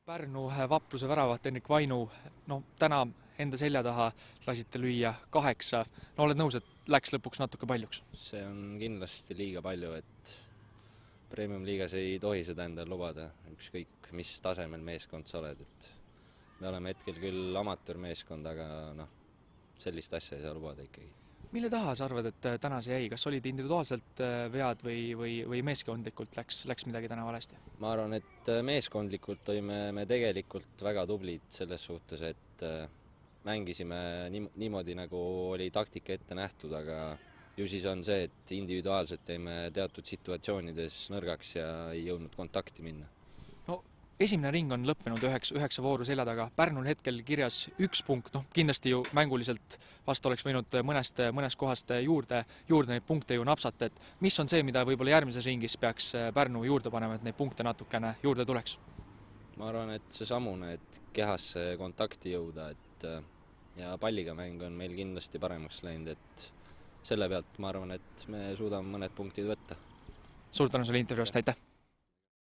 Pärnu Vapruse väravat Henrik Vainu, täna enda selja taha lasite lüüa 8. Oled nõus, et läks lõpuks natuke paljuks? See on kindlasti liiga palju, et Premium-liigas ei tohi seda endale lubada, ükskõik mis tasemel meeskond sa oled. Et me oleme hetkel küll amatöörmeeskond, aga sellist asja ei saa lubada ikkagi. Mille taha sa arvad, et täna see jäi? Kas olid individuaalselt vead või meeskondlikult läks midagi täna valesti? Ma arvan, et meeskondlikult olime me tegelikult väga tublid selles suhtes, et mängisime niimoodi, nagu oli taktika ette nähtud, aga ju siis on see, et individuaalselt jäime teatud situatsioonides nõrgaks ja ei jõudnud kontakti minna. Esimene ring on lõppenud 9 vooru selja taga. Pärnul hetkel kirjas 1 punkt, kindlasti ju mänguliselt vast oleks võinud mõnest kohast juurde neid punkte ju napsata. Et mis on see, mida võib-olla järgmises ringis peaks Pärnu juurde panema, et neid punkte natukene juurde tuleks? Ma arvan, et see samune, et kehasse kontakti jõuda, ja palliga mäng on meil kindlasti paremaks läinud, et selle pealt ma arvan, et me suudame mõned punktid võtta. Suur tänu sulle intervjuust, aitäh!